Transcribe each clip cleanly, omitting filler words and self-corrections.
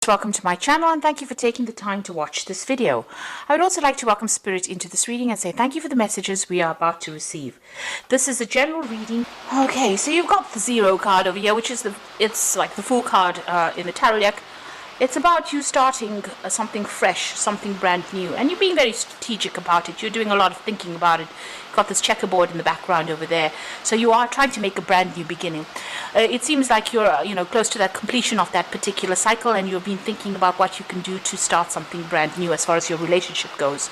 Welcome to my channel and thank you for taking the time to watch this video. I would also like to welcome Spirit into this reading and say thank you for the messages we are about to receive. This is a general reading. Okay, so you've got the Zero card over here, which is it's like the Fool card in the tarot deck. It's about you starting something fresh, something brand new, and you're being very strategic about it. You're doing a lot of thinking about it. You've got this checkerboard in the background over there, so you are trying to make a brand new beginning. It seems like you're, close to that completion of that particular cycle, and you've been thinking about what you can do to start something brand new as far as your relationship goes.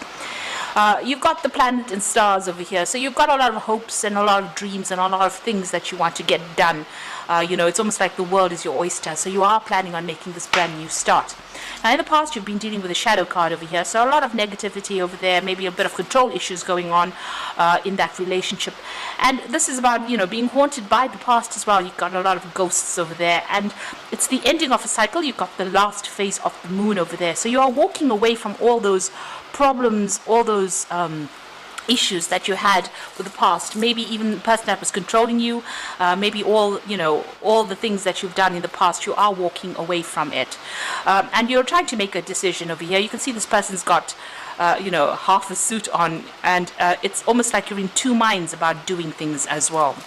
You've got the planet and stars over here, so you've got a lot of hopes and a lot of dreams and a lot of things that you want to get done. It's almost like the world is your oyster, so you are planning on making this brand new start. Now, in the past, you've been dealing with a shadow card over here, so a lot of negativity over there, maybe a bit of control issues going on in that relationship. And this is about, being haunted by the past as well. You've got a lot of ghosts over there, and it's the ending of a cycle. You've got the last phase of the moon over there, so you are walking away from all those problems, all those issues that you had with the past, maybe even the person that was controlling you, maybe all the things that you've done in the past. You are walking away from it, and you're trying to make a decision over here. You can see this person's got half a suit on, and it's almost like you're in two minds about doing things as well.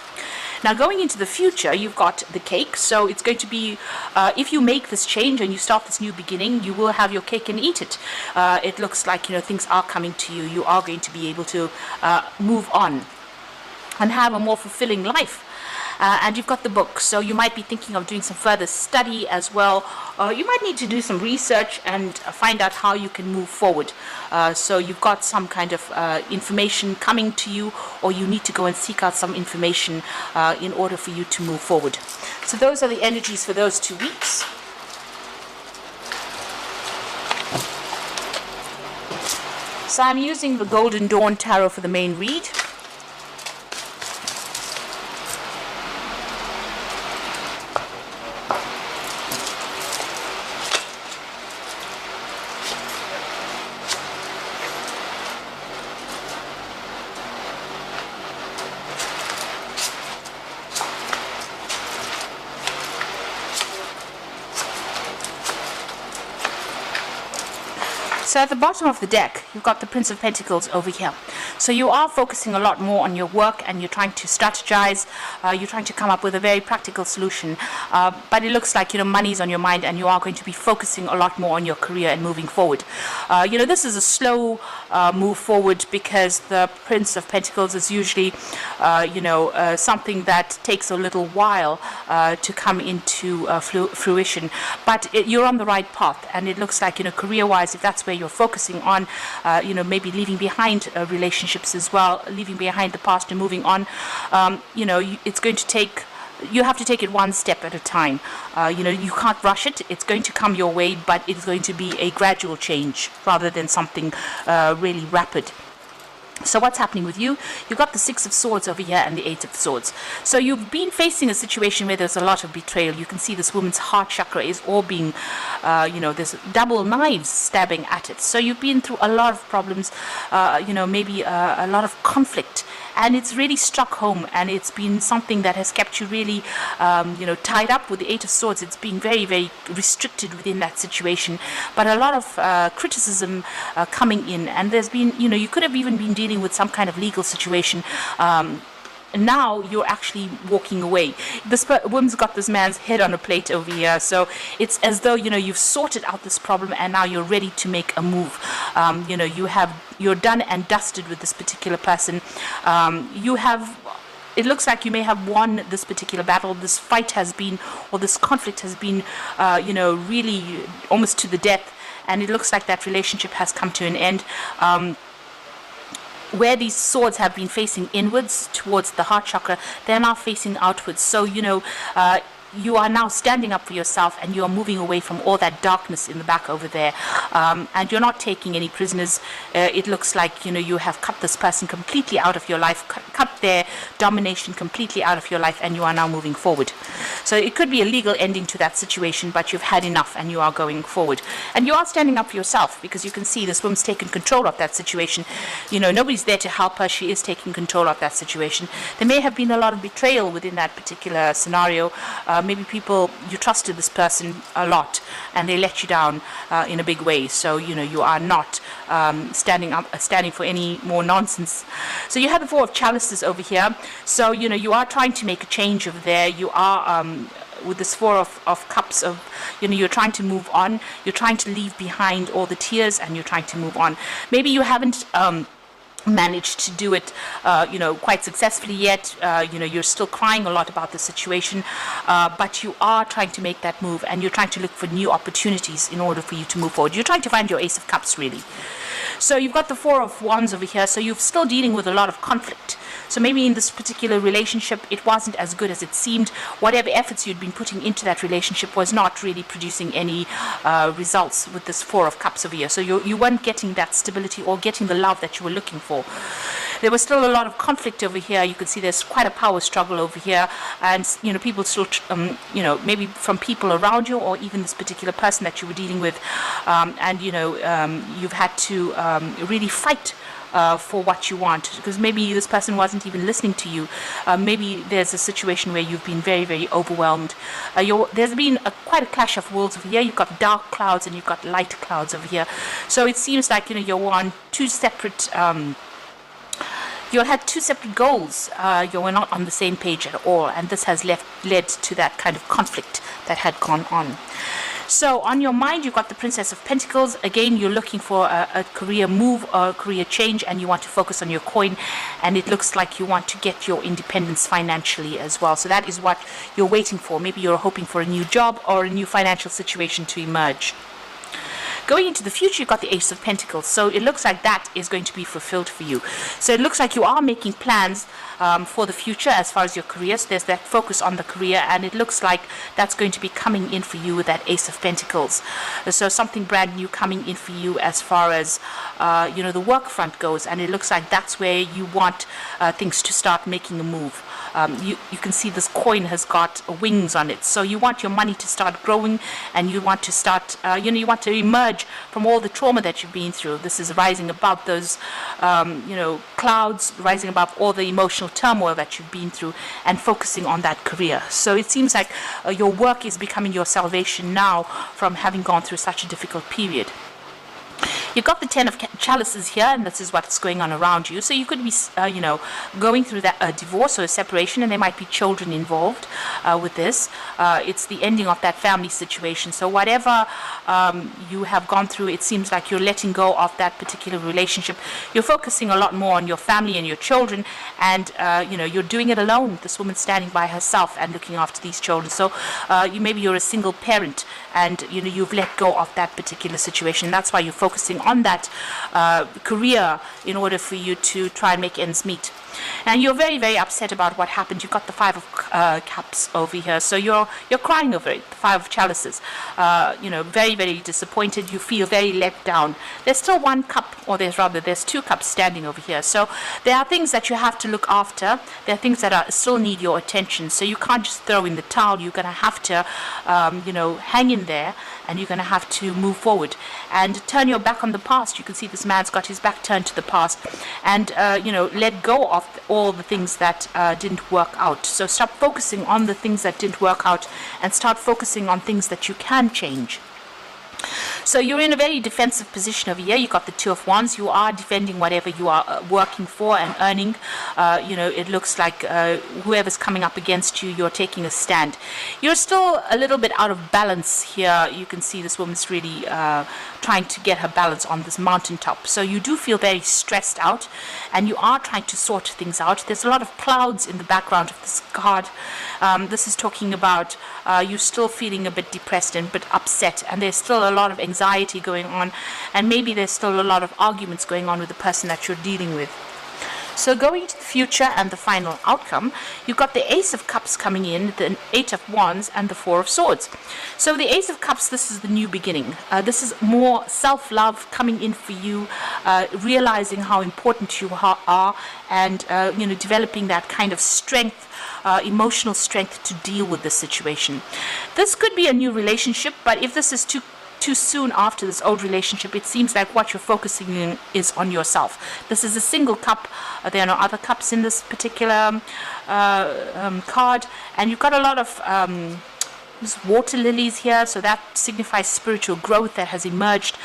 Now, going into the future, you've got the cake. So it's going to be, if you make this change and you start this new beginning, you will have your cake and eat it. It looks like, things are coming to you. You are going to be able to move on and have a more fulfilling life. And you've got the book, so you might be thinking of doing some further study as well. You might need to do some research and find out how you can move forward. So you've got some kind of information coming to you, or you need to go and seek out some information in order for you to move forward. So those are the energies for those 2 weeks. So I'm using the Golden Dawn Tarot for the main read. So at the bottom of the deck, you've got the Prince of Pentacles over here. So you are focusing a lot more on your work, and you're trying to strategize. You're trying to come up with a very practical solution. But it looks like, money's on your mind, and you are going to be focusing a lot more on your career and moving forward. This is a slow move forward, because the Prince of Pentacles is usually, something that takes a little while to come into fruition. But you're on the right path, and it looks like, career-wise, if that's where you're focusing on, maybe leaving behind relationships as well, leaving behind the past and moving on. It's going to take, you have to take it one step at a time. You can't rush it. It's going to come your way, but it's going to be a gradual change rather than something really rapid. So what's happening with you? You've got the Six of Swords over here and the Eight of Swords. So you've been facing a situation where there's a lot of betrayal. You can see this woman's heart chakra is all being, there's double knives stabbing at it. So you've been through a lot of problems, maybe a lot of conflict. And it's really struck home, and it's been something that has kept you really, tied up with the Eight of Swords. It's been very, very restricted within that situation. But a lot of criticism coming in, and there's been, you could have even been dealing with some kind of legal situation. Now you're actually walking away. This woman's got this man's head on a plate over here, so it's as though you've sorted out this problem, and now you're ready to make a move. You're done and dusted with this particular person. It looks like you may have won this particular battle. This fight has been, or this conflict has been, really almost to the death, and it looks like that relationship has come to an end. Where these swords have been facing inwards towards the heart chakra, they're now facing outwards. So, you are now standing up for yourself, and you are moving away from all that darkness in the back over there, and you're not taking any prisoners. It looks like you have cut this person completely out of your life, cut their domination completely out of your life, and you are now moving forward. So it could be a legal ending to that situation, but you've had enough and you are going forward, and you are standing up for yourself, because you can see this woman's taken control of that situation. Nobody's there to help her. She is taking control of that situation. There may have been a lot of betrayal within that particular scenario. maybe you trusted this person a lot and they let you down in a big way. So you are not standing for any more nonsense. So you have the Four of Chalices over here. So you are trying to make a change over there. You are with this Four of Cups of, you're trying to move on. You're trying to leave behind all the tears and you're trying to move on. Maybe you haven't managed to do it quite successfully yet. You're still crying a lot about the situation, but you are trying to make that move and you're trying to look for new opportunities in order for you to move forward. You're trying to find your Ace of Cups, really. So you've got the Four of Wands over here, so you're still dealing with a lot of conflict. So maybe in this particular relationship, it wasn't as good as it seemed. Whatever efforts you'd been putting into that relationship was not really producing any results with this Four of Cups over here. So you weren't getting that stability or getting the love that you were looking for. There was still a lot of conflict over here. You can see there's quite a power struggle over here, and people still, maybe from people around you or even this particular person that you were dealing with, you've had to really fight for what you want, because maybe this person wasn't even listening to you. Maybe there's a situation where you've been very, very overwhelmed. There's been quite a clash of worlds over here. You've got dark clouds and you've got light clouds over here. So it seems like you're on two separate. You had two separate goals. You were not on the same page at all, and this has led to that kind of conflict that had gone on. So on your mind, you've got the Princess of Pentacles. Again, you're looking for a career move or a career change, and you want to focus on your coin, and it looks like you want to get your independence financially as well. So that is what you're waiting for. Maybe you're hoping for a new job or a new financial situation to emerge. Going into the future, you've got the Ace of Pentacles. So it looks like that is going to be fulfilled for you. So it looks like you are making plans for the future as far as your career. So there's that focus on the career, and it looks like that's going to be coming in for you with that Ace of Pentacles. So something brand new coming in for you as far as the work front goes, and it looks like that's where you want things to start making a move. You can see this coin has got wings on it, so you want your money to start growing, and you want to start you want to emerge from all the trauma that you've been through. This is rising above those clouds, rising above all the emotional turmoil that you've been through, and focusing on that career. So it seems like your work is becoming your salvation now from having gone through such a difficult period. You've got the Ten of Chalices here, and this is what's going on around you. So you could be, going through that divorce or a separation, and there might be children involved with this. It's the ending of that family situation. So whatever you have gone through, it seems like you're letting go of that particular relationship. You're focusing a lot more on your family and your children, and you're doing it alone. This woman standing by herself and looking after these children. So maybe you're a single parent, and you've let go of that particular situation. That's why you're focusing on that career in order for you to try and make ends meet. And you're very, very upset about what happened. You've got the Five of Cups over here, so you're crying over it. The Five of Chalices. Very, very disappointed. You feel very let down. There's still one cup, or there's two cups standing over here. So there are things that you have to look after. There are things that still need your attention. So you can't just throw in the towel. You're going to have to, hang in there, and you're going to have to move forward and turn your back on the past. You can see this man's got his back turned to the past, and let go of all the things that didn't work out. So stop focusing on the things that didn't work out and start focusing on things that you can change. So you're in a very defensive position over here. You've got the Two of Wands. You are defending whatever you are working for and earning. It looks like whoever's coming up against you, you're taking a stand. You're still a little bit out of balance here. You can see this woman's really trying to get her balance on this mountaintop. So you do feel very stressed out, and you are trying to sort things out. There's a lot of clouds in the background of this card. This is talking about you still feeling a bit depressed and a bit upset, and there's still a lot of anxiety going on, and maybe there's still a lot of arguments going on with the person that you're dealing with. So going to the future and the final outcome, you've got the Ace of Cups coming in, the Eight of Wands, and the Four of Swords. So the Ace of Cups, this is the new beginning. This is more self-love coming in for you, realizing how important you are, and developing that kind of strength, emotional strength to deal with this situation. This could be a new relationship, but if this is too too soon after this old relationship. It seems like what you're focusing in is on yourself. This is a single cup. There are no other cups in this particular card, and you've got a lot of there's water lilies here, so that signifies spiritual growth that has emerged.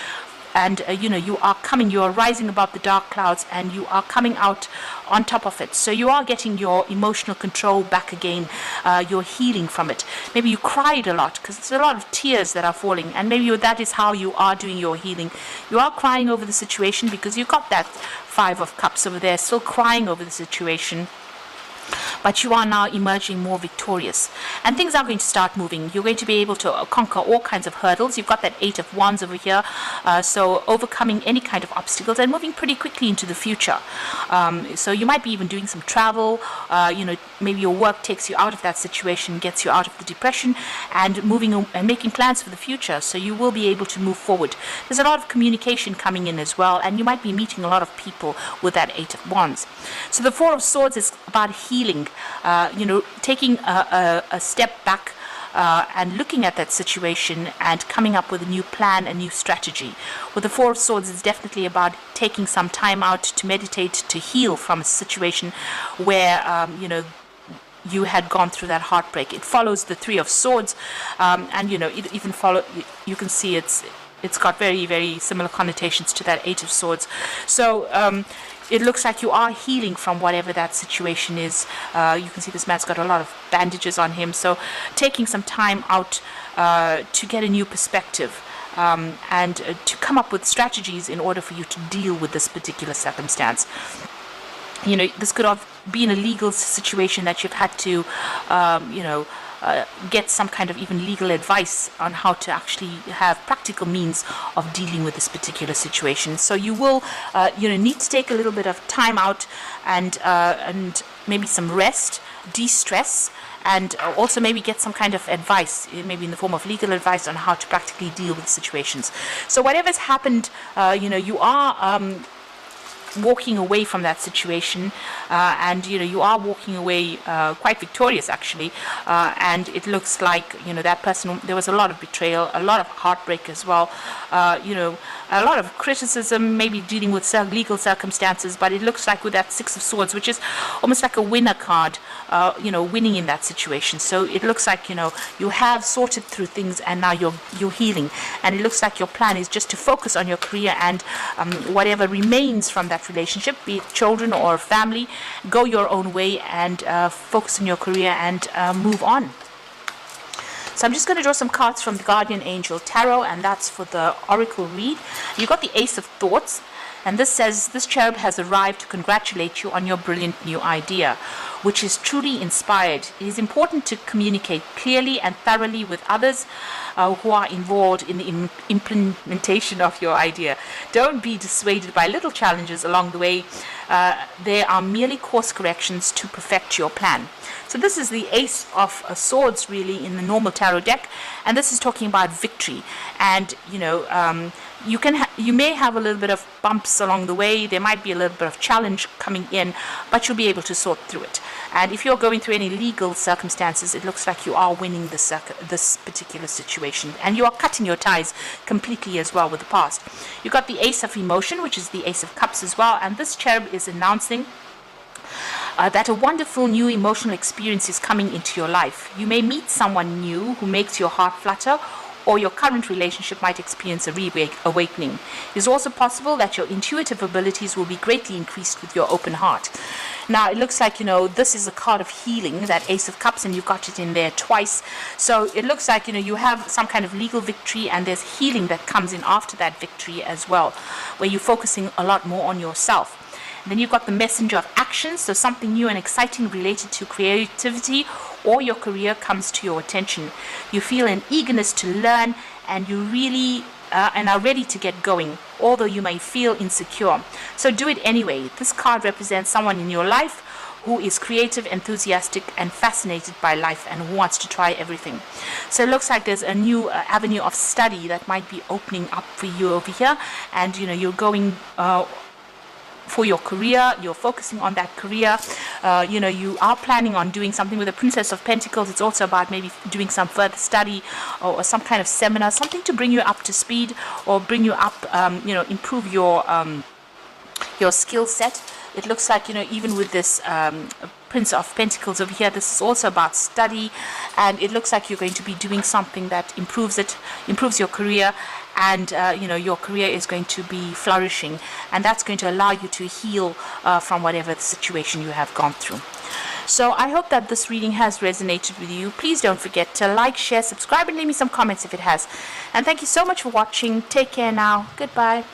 And you are rising above the dark clouds, and you are coming out on top of it. So you are getting your emotional control back again. You're healing from it. Maybe you cried a lot, because there's a lot of tears that are falling, and maybe that is how you are doing your healing. You are crying over the situation because you've got that 5 of Cups over there, still crying over the situation. But you are now emerging more victorious, and things are going to start moving. You're going to be able to conquer all kinds of hurdles. You've got that 8 of Wands over here, so overcoming any kind of obstacles and moving pretty quickly into the future. So you might be even doing some travel. Maybe your work takes you out of that situation, gets you out of the depression, and moving and making plans for the future. So you will be able to move forward. There's a lot of communication coming in as well, and you might be meeting a lot of people with that 8 of Wands. So the 4 of Swords is about healing. Taking a step back and looking at that situation and coming up with a new plan, a new strategy. With the 4 of Swords, it's definitely about taking some time out to meditate, to heal from a situation where, you had gone through that heartbreak. It follows the 3 of Swords, and it even you can see it's got very, very similar connotations to that 8 of Swords. So it looks like you are healing from whatever that situation is. You can see this man's got a lot of bandages on him. So taking some time out to get a new perspective and to come up with strategies in order for you to deal with this particular circumstance. This could have been a legal situation that you've had to, get some kind of even legal advice on how to actually have practical means of dealing with this particular situation. So you will, need to take a little bit of time out and maybe some rest, de-stress, and also maybe get some kind of advice, maybe in the form of legal advice on how to practically deal with situations. So whatever's happened, you are walking away from that situation, and you are walking away quite victorious actually, and it looks like that person, there was a lot of betrayal, a lot of heartbreak as well, a lot of criticism, maybe dealing with legal circumstances. But it looks like with that 6 of Swords, which is almost like a winner card, winning in that situation. So it looks like you have sorted through things, and now you're healing, and it looks like your plan is just to focus on your career, and whatever remains from that relationship, be it children or family, go your own way and focus on your career and move on. So I'm just going to draw some cards from the Guardian Angel Tarot, and that's for the Oracle read. You got the Ace of Thoughts, and this says, this cherub has arrived to congratulate you on your brilliant new idea, which is truly inspired. It is important to communicate clearly and thoroughly with others who are involved in the implementation of your idea. Don't be dissuaded by little challenges along the way. They are merely course corrections to perfect your plan. So this is the Ace of Swords really in the normal tarot deck, and this is talking about victory. And you may have a little bit of bumps along the way. There might be a little bit of challenge coming in, but you'll be able to sort through it. And if you're going through any legal circumstances, it looks like you are winning this particular situation, and you are cutting your ties completely as well with the past. You've got the Ace of Emotion, which is the Ace of Cups as well, and this cherub is announcing that a wonderful new emotional experience is coming into your life. You may meet someone new who makes your heart flutter, or your current relationship might experience a reawakening. It is also possible that your intuitive abilities will be greatly increased with your open heart. Now, it looks like, this is a card of healing, that Ace of Cups, and you've got it in there twice. So it looks like, you have some kind of legal victory, and there's healing that comes in after that victory as well, where you're focusing a lot more on yourself. Then you've got the Messenger of Action, so something new and exciting related to creativity or your career comes to your attention. You feel an eagerness to learn, and you really and are ready to get going, although you may feel insecure. So do it anyway. This card represents someone in your life who is creative, enthusiastic, and fascinated by life, and who wants to try everything. So it looks like there's a new avenue of study that might be opening up for you over here, and you're going for your career. You're focusing on that career. You know, you are planning on doing something with the Princess of Pentacles. It's also about maybe doing some further study, or some kind of seminar, something to bring you up to speed, or bring you up, you know, improve your skill set. It looks like, you know, even with this Prince of Pentacles over here, this is also about study, and it looks like you're going to be doing something that improves your career, and you know, your career is going to be flourishing, and that's going to allow you to heal from whatever the situation you have gone through. So I hope that this reading has resonated with you. Please don't forget to like, share, subscribe, and leave me some comments if it has. And thank you so much for watching. Take care now. Goodbye.